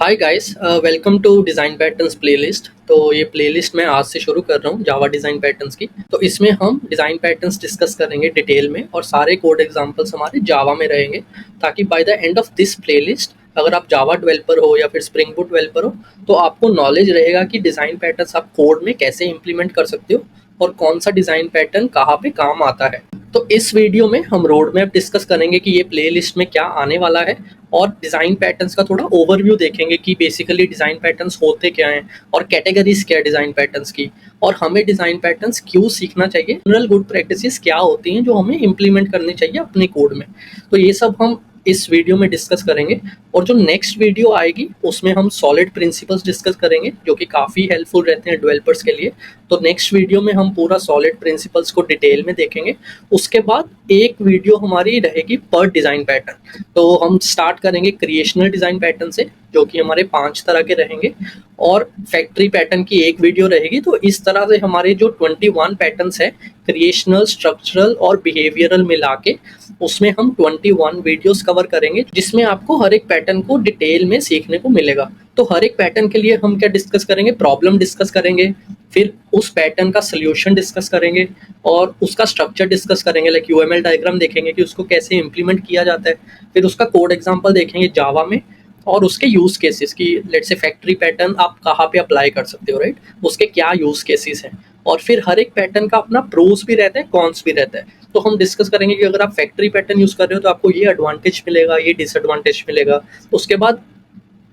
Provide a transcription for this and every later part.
Hi guys, welcome to design patterns playlist. तो ये playlist मैं आज से शुरू कर रहा हूँ जावा डिज़ाइन पैटर्न्स की। तो इसमें हम डिज़ाइन पैटर्न्स डिस्कस करेंगे डिटेल में और सारे कोड एग्जांपल्स हमारे जावा में रहेंगे, ताकि by the end of this playlist अगर आप जावा डेवलपर हो या फिर स्प्रिंग बूट डेवलपर हो तो आपको नॉलेज रहेगा कि डिज़ाइन पैटर्न्स आप कोड में कैसे इंप्लीमेंट कर सकते हो और कौन सा डिज़ाइन पैटर्न कहाँ पे काम आता है। तो इस वीडियो में हम रोड मैप डिस्कस करेंगे कि ये प्लेलिस्ट में क्या आने वाला है, और डिज़ाइन पैटर्न्स का थोड़ा ओवरव्यू देखेंगे कि बेसिकली डिज़ाइन पैटर्न्स होते क्या हैं और कैटेगरीज क्या है डिज़ाइन पैटर्न्स की, और हमें डिज़ाइन पैटर्न्स क्यों सीखना चाहिए, जनरल गुड प्रैक्टिसेस क्या होती हैं जो हमें इम्प्लीमेंट करनी चाहिए अपने कोड में। तो ये सब हम इस वीडियो में डिस्कस करेंगे। और जो नेक्स्ट वीडियो आएगी उसमें हम सॉलिड प्रिंसिपल्स डिस्कस करेंगे जो कि काफ़ी हेल्पफुल रहते हैं डेवलपर्स के लिए। तो नेक्स्ट वीडियो में हम पूरा सॉलिड प्रिंसिपल्स को डिटेल में देखेंगे। उसके बाद एक वीडियो हमारी रहेगी पर डिज़ाइन पैटर्न। तो हम स्टार्ट करेंगे क्रिएशनल डिज़ाइन पैटर्न से, जो कि हमारे 5 तरह के रहेंगे, और फैक्ट्री पैटर्न की एक वीडियो रहेगी। तो इस तरह से हमारे जो 21 पैटर्न्स है, क्रिएशनल, स्ट्रक्चरल और बिहेवियरल मिला के, उसमें हम 21 वीडियोस कवर करेंगे, जिसमें आपको हर एक पैटर्न को डिटेल में सीखने को मिलेगा। तो हर एक पैटर्न के लिए हम क्या डिस्कस करेंगे, प्रॉब्लम डिस्कस करेंगे, फिर उस पैटर्न का सोल्यूशन डिस्कस करेंगे और उसका स्ट्रक्चर डिस्कस करेंगे, लाइक यूएमएल डायग्राम देखेंगे कि उसको कैसे इंप्लीमेंट किया जाता है, फिर उसका कोड एग्जांपल देखेंगे जावा में, और उसके यूज केसेस की, लेट्स से फैक्ट्री पैटर्न आप कहाँ पे अप्लाई कर सकते हो, राइट, उसके क्या यूज केसेस हैं। और फिर हर एक पैटर्न का अपना प्रोस भी रहता है, कॉन्स भी रहता है। तो हम डिस्कस करेंगे कि अगर आप फैक्ट्री पैटर्न यूज कर रहे हो तो आपको ये एडवांटेज मिलेगा, ये डिसएडवांटेज मिलेगा। उसके बाद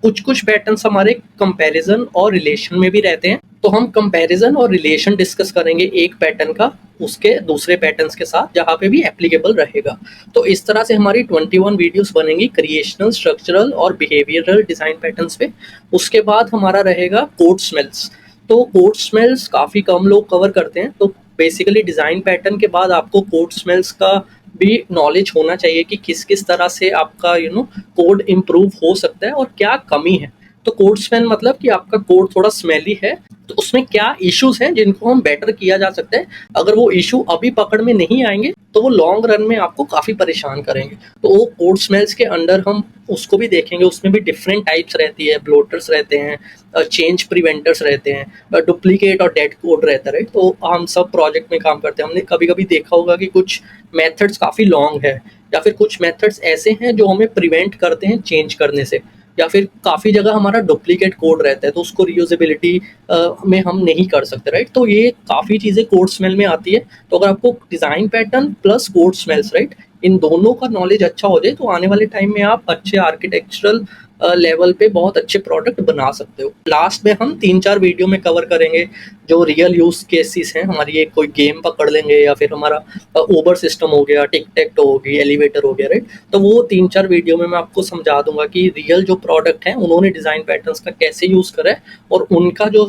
कुछ कुछ पैटर्न्स हमारे कंपैरिजन और रिलेशन में भी रहते हैं, तो हम कंपैरिजन और रिलेशन डिस्कस करेंगे एक पैटर्न का उसके दूसरे पैटर्न्स के साथ, जहाँ पे भी एप्लीकेबल रहेगा। तो इस तरह से हमारी 21 वीडियोस बनेंगी क्रिएशनल, स्ट्रक्चरल और बिहेवियरल डिज़ाइन पैटर्न्स पे। उसके बाद हमारा रहेगा कोड स्मेल्स। तो कोड स्मेल्स काफ़ी कम लोग कवर करते हैं, तो बेसिकली डिज़ाइन पैटर्न के बाद आपको कोड स्मेल्स का भी नॉलेज होना चाहिए कि किस किस तरह से आपका कोड इम्प्रूव हो सकता है और क्या कमी है। तो कोड स्मेल मतलब कि आपका कोड थोड़ा स्मेली है, तो उसमें क्या इश्यूज हैं जिनको हम बेटर किया जा सकता है। अगर वो इशू अभी पकड़ में नहीं आएंगे तो वो लॉन्ग रन में आपको काफ़ी परेशान करेंगे। तो वो कोड स्मेल्स के अंडर हम उसको भी देखेंगे। उसमें भी डिफरेंट टाइप्स रहती है, ब्लोटर्स रहते हैं, चेंज प्रिवेंटर्स रहते हैं, डुप्लीकेट और डेड कोड रहता है। तो हम सब प्रोजेक्ट में काम करते हैं, हमने कभी कभी देखा होगा कि कुछ मेथड्स काफ़ी लॉन्ग है, या फिर कुछ मेथड्स ऐसे हैं जो हमें प्रिवेंट करते हैं चेंज करने से, या फिर काफ़ी जगह हमारा डुप्लीकेट कोड रहता है तो उसको रीयूजेबिलिटी में हम नहीं कर सकते, राइट। तो ये काफ़ी चीज़ें कोड स्मेल में आती है। तो अगर आपको design pattern plus code smells, right, इन दोनों का नॉलेज अच्छा हो जाए तो आने वाले टाइम में आप अच्छे आर्किटेक्चरल लेवल पे बहुत अच्छे प्रोडक्ट बना सकते हो। लास्ट में हम 3-4 वीडियो में कवर करेंगे जो रियल यूज केसेस हैं हमारी। एक कोई गेम पकड़ लेंगे, या फिर हमारा ओबर सिस्टम हो गया, टिक टैक हो गई, एलिवेटर हो गया, राइट। तो वो 3-4 वीडियो में मैं आपको समझा दूंगा कि रियल जो प्रोडक्ट है उन्होंने डिज़ाइन पैटर्न्स का कैसे यूज़ करा है और उनका जो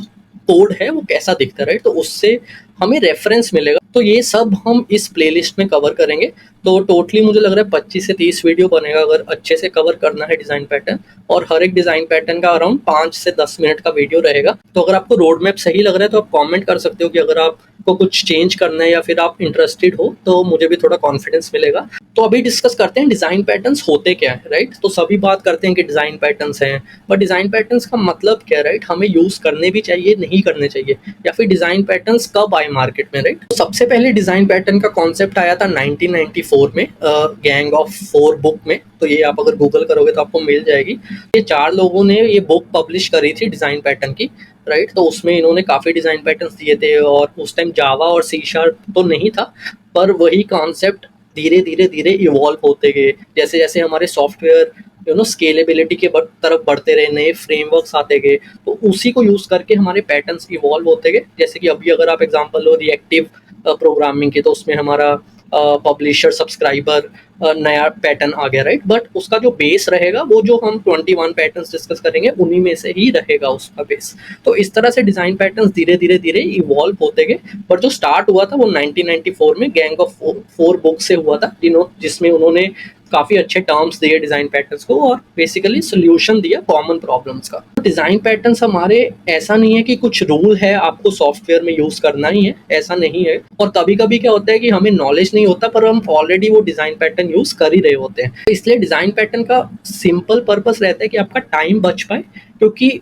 कोड है वो कैसा दिखता है, राइट। तो उससे हमें रेफरेंस मिलेगा। तो ये सब हम इस प्लेलिस्ट में कवर करेंगे। तो टोटली मुझे लग रहा है 25 से 30 वीडियो बनेगा अगर अच्छे से कवर करना है डिज़ाइन पैटर्न, और हर एक डिज़ाइन पैटर्न का अराउंड 5 से 10 मिनट का वीडियो रहेगा। तो अगर आपको रोड मैप सही लग रहा है तो आप कमेंट कर सकते हो कि अगर आपको कुछ चेंज करना है या फिर आप इंटरेस्टेड हो, तो मुझे भी थोड़ा कॉन्फिडेंस मिलेगा। तो अभी डिस्कस करते हैं डिज़ाइन पैटर्न्स होते क्या है, राइट। तो सभी बात करते हैं कि डिज़ाइन पैटर्न्स हैं, बट डिज़ाइन पैटर्न्स का मतलब क्या है, राइट। हमें यूज़ करने भी चाहिए, नहीं करने चाहिए, या फिर डिज़ाइन पैटर्न्स कब आए मार्केट में, राइट। तो सबसे पहले डिज़ाइन पैटर्न का कॉन्सेप्ट आया था 1994 में, गैंग ऑफ 4 बुक में। तो ये आप अगर गूगल करोगे तो आपको मिल जाएगी। ये 4 लोगों ने ये बुक पब्लिश करी थी डिज़ाइन पैटर्न की, राइट। तो उसमें इन्होंने काफ़ी डिज़ाइन पैटर्न्स दिए थे, और उस टाइम जावा और सी शार्प तो नहीं था, पर वही कॉन्सेप्ट धीरे धीरे धीरे इवॉल्व होते गए। जैसे जैसे हमारे सॉफ्टवेयर स्केलेबिलिटी के तरफ बढ़ते रहे, नए फ्रेमवर्क्स आते गए, तो उसी को यूज़ करके हमारे पैटर्न्स इवॉल्व होते गए। जैसे कि अभी अगर आप एग्जांपल लो रिएक्टिव प्रोग्रामिंग की, तो उसमें हमारा पब्लिशर सब्सक्राइबर नया पैटर्न आ गया, राइट। बट उसका जो बेस रहेगा वो जो हम 21 पैटर्न्स डिस्कस करेंगे उन्हीं में से ही रहेगा उसका बेस। तो इस तरह से डिज़ाइन पैटर्न्स धीरे धीरे धीरे इवॉल्व होते गए। पर जो स्टार्ट हुआ था वो 1994 में गैंग ऑफ 4 बुक से हुआ था, जिसमें उन्होंने काफ़ी अच्छे टर्म्स दिए डिज़ाइन पैटर्न्स को और बेसिकली सोल्यूशन दिया कॉमन प्रॉब्लम्स का। डिज़ाइन पैटर्न्स हमारे ऐसा नहीं है कि कुछ रूल है आपको सॉफ्टवेयर में यूज़ करना ही है, ऐसा नहीं है। और कभी-कभी क्या होता है कि हमें नॉलेज नहीं होता पर हम ऑलरेडी वो डिज़ाइन पैटर्न यूज़ कर ही रहे होते हैं। इसलिए डिज़ाइन पैटर्न का सिंपल पर्पस रहता है कि आपका टाइम बच पाए, क्योंकि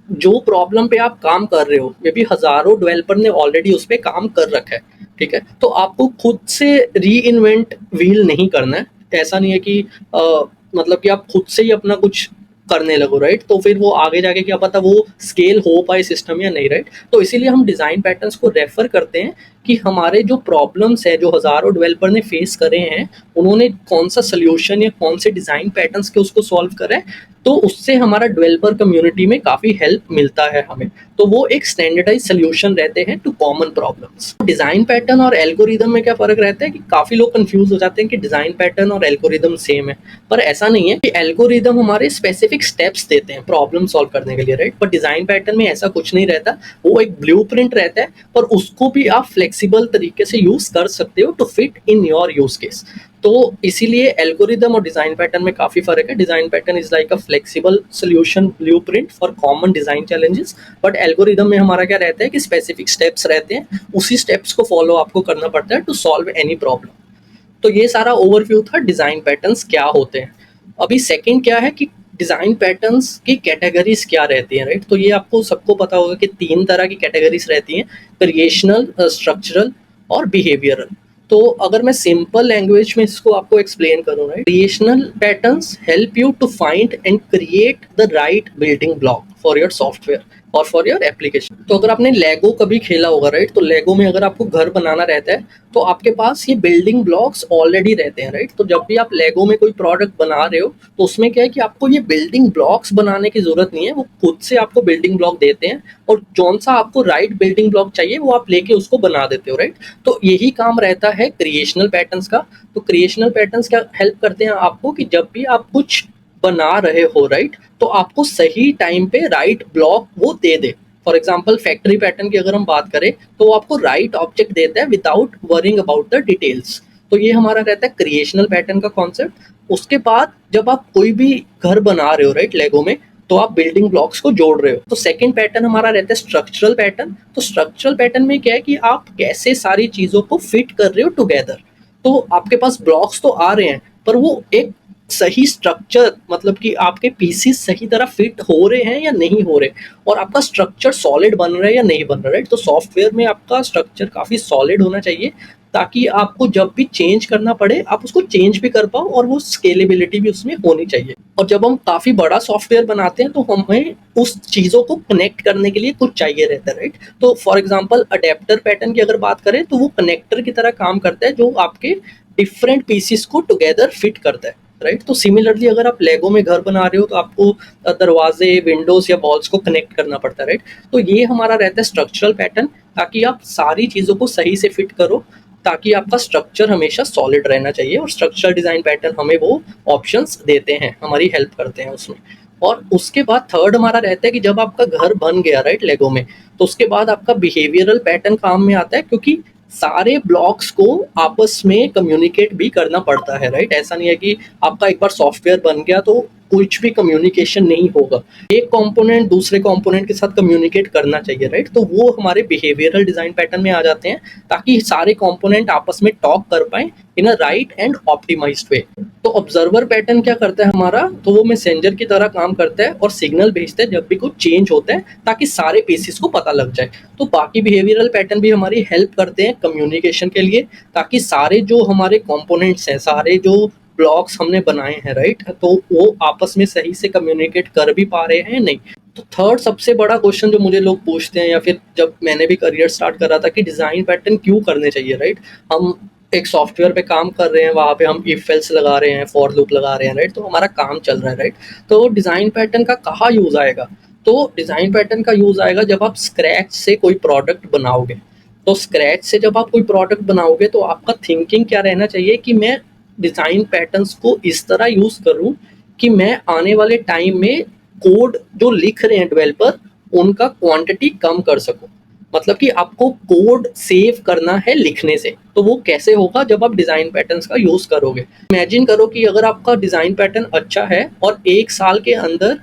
जो प्रॉब्लम पे आप काम कर रहे हो मे बी हज़ारों डेवलपर ने ऑलरेडी उस पे काम कर रखा है, ठीक है? तो आपको खुद से रीइन्वेंट व्हील नहीं करना है। ऐसा नहीं है कि मतलब कि आप खुद से ही अपना कुछ करने लगो, राइट? तो फिर वो आगे जाके क्या पता वो स्केल हो पाए सिस्टम या नहीं, राइट? तो इसीलिए हम डिज़ाइन पैटर्न्स को रेफर करते हैं कि हमारे जो प्रॉब्लम्स है, जो हज़ारों डेवलपर ने फेस करे हैं, उन्होंने कौन सा सोल्यूशन या कौन से डिज़ाइन पैटर्न्स के उसको सॉल्व करा है, तो उससे हमारा डेवलपर कम्युनिटी में काफ़ी हेल्प मिलता है हमें। तो वो एक स्टैंडर्डाइज सोल्यूशन रहते हैं to common problems. Design pattern और एल्गोरिदम में क्या फ़र्क रहता है कि काफ़ी लोग कंफ्यूज हो जाते हैं कि डिज़ाइन पैटर्न और एल्गोरिदम सेम है, पर ऐसा नहीं है। कि एल्गोरिदम हमारे स्पेसिफिक स्टेप्स देते हैं प्रॉब्लम सॉल्व करने के लिए, राइट? पर डिज़ाइन पैटर्न में ऐसा कुछ नहीं रहता, वो एक ब्लूप्रिंट रहता है, पर उसको भी आप फ्लेक्सिबल तरीके से यूज़ कर सकते हो to fit in your use case. तो इसीलिए एल्गोरिदम और डिज़ाइन पैटर्न में काफ़ी फ़र्क है। Design pattern is like a flexible solution blueprint for common design challenges, but algorithm में हमारा क्या रहता है कि स्पेसिफिक स्टेप्स रहते हैं, उसी स्टेप्स को फॉलो आपको करना पड़ता है टू सॉल्व एनी प्रॉब्लम। तो ये सारा ओवरव्यू था डिज़ाइन पैटर्न्स क्या होते हैं। अभी सेकंड क्या है कि डिज़ाइन पैटर्न्स की कैटेगरीज क्या रहती हैं, राइट? तो ये आपको सबको पता होगा कि 3 तरह की कैटेगरीज रहती हैं, क्रिएशनल, स्ट्रक्चरल और बिहेवियरल। तो अगर मैं सिंपल लैंग्वेज में इसको आपको एक्सप्लेन करूँ, right? Creational patterns help you to find and create the right building block for your software और फॉर योर एप्लीकेशन। तो अगर आपने लेगो कभी खेला होगा, राइट? तो लेगो में अगर आपको घर बनाना रहता है तो आपके पास ये बिल्डिंग ब्लॉक्स ऑलरेडी रहते हैं, राइट? तो जब भी आप लेगो में कोई प्रोडक्ट बना रहे हो तो उसमें क्या है कि आपको ये बिल्डिंग ब्लॉक्स बनाने की जरूरत नहीं है, वो खुद से आपको बिल्डिंग ब्लॉक देते हैं और जौन सा आपको राइट बिल्डिंग ब्लॉक चाहिए वो आप लेके उसको बना देते हो, राइट? तो यही काम रहता है क्रिएशनल पैटर्न्स का। तो क्रिएशनल पैटर्न्स क्या हेल्प करते हैं आपको कि जब भी आप कुछ बना रहे हो, राइट, तो आपको सही टाइम पे राइट ब्लॉक वो दे दे। फॉर एग्जाम्पल फैक्ट्री पैटर्न की अगर हम बात करें तो वो आपको राइट ऑब्जेक्ट देता है without worrying about the details. तो ये हमारा रहता है क्रिएशनल पैटर्न का कॉन्सेप्ट। उसके बाद जब आप कोई भी घर बना रहे हो, राइट, लेगो में, तो आप बिल्डिंग ब्लॉक्स को जोड़ रहे हो। तो सेकंड पैटर्न हमारा रहता है स्ट्रक्चरल पैटर्न। तो स्ट्रक्चरल पैटर्न में क्या है कि आप कैसे सारी चीजों को फिट कर रहे हो टुगेदर। तो आपके पास ब्लॉक्स तो आ रहे हैं पर वो एक सही स्ट्रक्चर, मतलब कि आपके पीसीस सही तरह फिट हो रहे हैं या नहीं हो रहे, और आपका स्ट्रक्चर सॉलिड बन रहा है या नहीं बन रहा है, राइट? तो सॉफ्टवेयर में आपका स्ट्रक्चर काफ़ी सॉलिड होना चाहिए ताकि आपको जब भी चेंज करना पड़े आप उसको चेंज भी कर पाओ और वो स्केलेबिलिटी भी उसमें होनी चाहिए। और जब हम काफ़ी बड़ा सॉफ्टवेयर बनाते हैं तो हमें उस चीज़ों को कनेक्ट करने के लिए कुछ चाहिए रहता है, राइट? तो फॉर एग्जाम्पल अडेप्टर पैटर्न की अगर बात करें तो वो कनेक्टर की तरह काम करता है जो आपके डिफरेंट पीसीस को टुगेदर फिट करता है, राइट? तो सिमिलरली अगर आप लेगो में घर बना रहे हो तो आपको दरवाजे, विंडोज या वॉल्स को कनेक्ट करना पड़ता है, राइट? तो ये हमारा रहता है स्ट्रक्चरल पैटर्न, ताकि आप सारी चीज़ों को सही से फिट करो, ताकि आपका स्ट्रक्चर हमेशा सॉलिड रहना चाहिए। और स्ट्रक्चर डिज़ाइन पैटर्न हमें वो ऑप्शंस देते हैं, हमारी हेल्प करते हैं उसमें। और उसके बाद थर्ड हमारा रहता है कि जब आपका घर बन गया, राइट, लेगो में, तो उसके बाद आपका बिहेवियरल पैटर्न काम में आता है, क्योंकि सारे ब्लॉक्स को आपस में कम्युनिकेट भी करना पड़ता है, राइट? ऐसा नहीं है कि आपका एक बार सॉफ्टवेयर बन गया तो कुछ भी कम्युनिकेशन नहीं होगा। एक कंपोनेंट दूसरे कंपोनेंट के साथ कम्युनिकेट करना चाहिए, राइट? तो वो हमारे बिहेवियरल डिजाइन पैटर्न में आ जाते हैं, ताकि सारे कंपोनेंट आपस में टॉक कर पाए इन अ राइट एंड ऑप्टिमाइज्ड वे। तो ऑब्जर्वर पैटर्न क्या करता है हमारा, तो वो मैसेंजर की तरह काम करता है और सिग्नल भेजता है जब भी कुछ चेंज होता है, ताकि सारे पीसेस को पता लग जाए। तो बाकी बिहेवियरल पैटर्न भी हमारी हेल्प करते हैं कम्युनिकेशन के लिए, ताकि सारे जो हमारे कंपोनेंट्स हैं, सारे जो ब्लॉक्स हमने बनाए हैं, राइट, तो वो आपस में सही से कम्युनिकेट कर भी पा रहे हैं नहीं। तो थर्ड सबसे बड़ा क्वेश्चन जो मुझे लोग पूछते हैं, या फिर जब मैंने भी करियर स्टार्ट करा था, कि डिज़ाइन पैटर्न क्यों करने चाहिए, राइट? हम एक सॉफ्टवेयर पे काम कर रहे हैं, वहाँ पे हम इफ एल्स लगा रहे हैं, फॉर लूप लगा रहे हैं, राइट? तो हमारा काम चल रहा है, राइट? तो डिज़ाइन पैटर्न का कहाँ यूज़ आएगा? तो डिज़ाइन पैटर्न का यूज़ आएगा जब आप स्क्रैच से कोई प्रोडक्ट बनाओगे। तो स्क्रैच से जब आप कोई प्रोडक्ट बनाओगे तो आपका थिंकिंग क्या रहना चाहिए कि मैं डिज़ाइन पैटर्न्स को इस तरह यूज़ करूँ कि मैं आने वाले टाइम में कोड जो लिख रहे हैं डेवलपर, उनका क्वांटिटी कम कर सकूँ। मतलब कि आपको कोड सेव करना है लिखने से। तो वो कैसे होगा? जब आप डिज़ाइन पैटर्न्स का यूज़ करोगे। इमेजिन करो कि अगर आपका डिज़ाइन पैटर्न अच्छा है और 1 साल के अंदर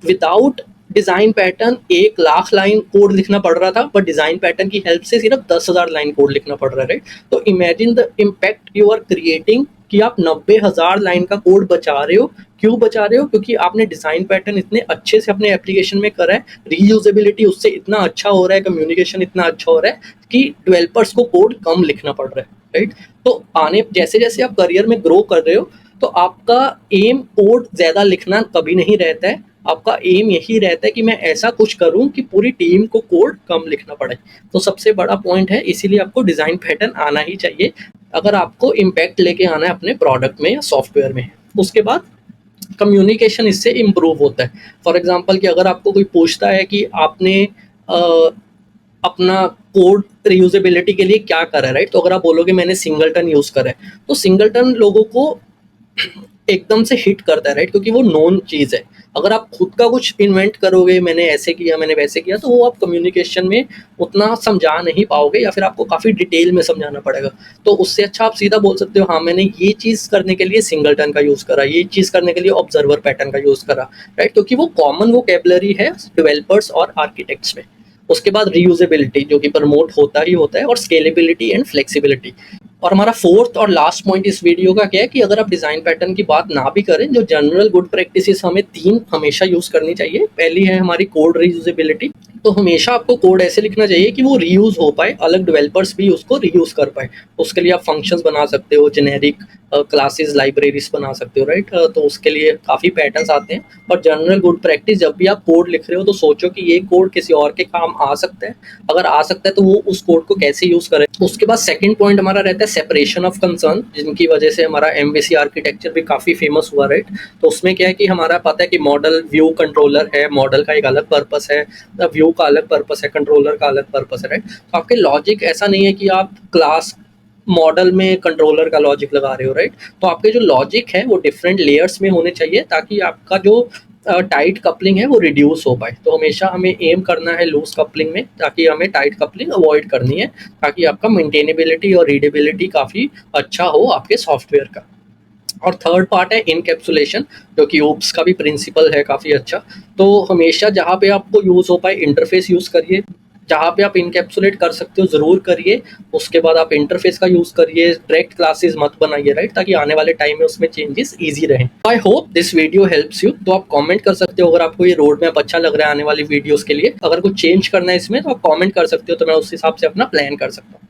without design pattern 1 lakh line code लिखना पड़ रहा था, पर डिज़ाइन पैटर्न की हेल्प से सिर्फ 10,000 लाइन कोड लिखना पड़ रहा है, राइट? तो imagine the impact you are creating कि आप 90,000 लाइन का कोड बचा रहे हो। क्यों बचा रहे हो? क्योंकि आपने डिज़ाइन पैटर्न इतने अच्छे से अपने एप्लीकेशन में करा है, रीयूजेबिलिटी उससे इतना अच्छा हो रहा है, कम्युनिकेशन इतना अच्छा हो रहा है कि डेवलपर्स को कोड कम लिखना पड़ रहा है, राइट? तो आने जैसे जैसे आप करियर में ग्रो कर रहे हो, तो आपका एम कोड ज़्यादा लिखना कभी नहीं रहता है। आपका एम यही रहता है कि मैं ऐसा कुछ करूं कि पूरी टीम को कोड कम लिखना पड़े। तो सबसे बड़ा पॉइंट है, इसीलिए आपको डिज़ाइन पैटर्न आना ही चाहिए अगर आपको इम्पैक्ट लेके आना है अपने प्रोडक्ट में या सॉफ्टवेयर में। उसके बाद कम्युनिकेशन इससे इम्प्रूव होता है। फॉर एग्जांपल कि अगर आपको कोई पूछता है कि आपने अपना कोड रीयूजेबिलिटी के लिए क्या करा है, राइट? तो अगर आप बोलोगे मैंने सिंगलटन यूज़ करा है, तो सिंगलटन लोगों को एकदम से हिट करता है, राइट? क्योंकि वो नोन चीज़ है। अगर आप खुद का कुछ इन्वेंट करोगे, मैंने ऐसे किया, मैंने वैसे किया, तो वो आप कम्युनिकेशन में उतना समझा नहीं पाओगे या फिर आपको काफ़ी डिटेल में समझाना पड़ेगा। तो उससे अच्छा आप सीधा बोल सकते हो, हाँ मैंने ये चीज़ करने के लिए सिंगलटन का यूज़ करा, ये चीज़ करने के लिए ऑब्जर्वर पैटर्न का यूज़ करा, राइट? क्योंकि वो कॉमन वोकैबुलरी है डेवलपर्स और आर्किटेक्ट्स में। उसके बाद रीयूजेबिलिटी जो कि प्रमोट होता ही होता है, और स्केलेबिलिटी एंड फ्लेक्सिबिलिटी। और हमारा फोर्थ और लास्ट पॉइंट इस वीडियो का क्या है कि अगर आप डिज़ाइन पैटर्न की बात ना भी करें, जो जनरल गुड प्रैक्टिसेस हमें 3 हमेशा यूज़ करनी चाहिए। पहली है हमारी कोड रीयूजेबिलिटी। तो हमेशा आपको कोड ऐसे लिखना चाहिए कि वो रीयूज़ हो पाए, अलग डेवलपर्स भी उसको रीयूज़ कर पाए। उसके लिए आप फंक्शंस बना सकते हो, जेनेरिक क्लासेस, लाइब्रेरीज बना सकते हो, राइट? तो उसके लिए काफ़ी पैटर्न्स आते हैं। और जनरल गुड प्रैक्टिस, जब भी आप कोड लिख रहे हो तो सोचो कि ये कोड किसी और के काम आ सकता है। अगर आ सकता है तो वो उस कोड को कैसे यूज़ करे। उसके बाद सेकंड पॉइंट हमारा रहता है सेपरेशन ऑफ कंसर्न, जिनकी वजह से हमारा एमवीसी आर्किटेक्चर भी काफ़ी फेमस हुआ, राइट? तो उसमें क्या है कि हमारा पता है कि मॉडल व्यू कंट्रोलर है, मॉडल का एक अलग पर्पस है, व्यू का अलग पर्पस है, कंट्रोलर का अलग पर्पस है, राइट? तो आपके लॉजिक ऐसा नहीं है कि आप क्लास मॉडल में कंट्रोलर का लॉजिक लगा रहे हो, राइट? तो आपके जो लॉजिक है वो डिफरेंट लेयर्स में होने चाहिए, ताकि आपका जो टाइट कपलिंग है वो रिड्यूस हो पाए। तो हमेशा हमें एम करना है लूज कपलिंग में, ताकि हमें टाइट कपलिंग अवॉइड करनी है, ताकि आपका मेंटेनेबिलिटी और रीडेबिलिटी काफ़ी अच्छा हो आपके सॉफ्टवेयर का। और थर्ड पार्ट है इनकैप्सुलेशन, जो कि ओप्स का भी प्रिंसिपल है काफ़ी अच्छा। तो हमेशा जहाँ पे आपको यूज़ हो पाए इंटरफेस यूज़ करिए, जहाँ पे आप इनकैप्सुलेट कर सकते हो ज़रूर करिए। उसके बाद आप इंटरफेस का यूज़ करिए, डायरेक्ट क्लासेस मत बनाइए, राइट? ताकि आने वाले टाइम में उसमें चेंजेस ईजी रहें। I hope this video helps you. तो आप कमेंट कर सकते हो अगर आपको ये रोड मैप अच्छा लग रहा है आने वाली वीडियोज़ के लिए। अगर कुछ चेंज करना है इसमें तो आप कॉमेंट कर सकते हो, तो मैं उस हिसाब से अपना प्लान कर सकता हूँ।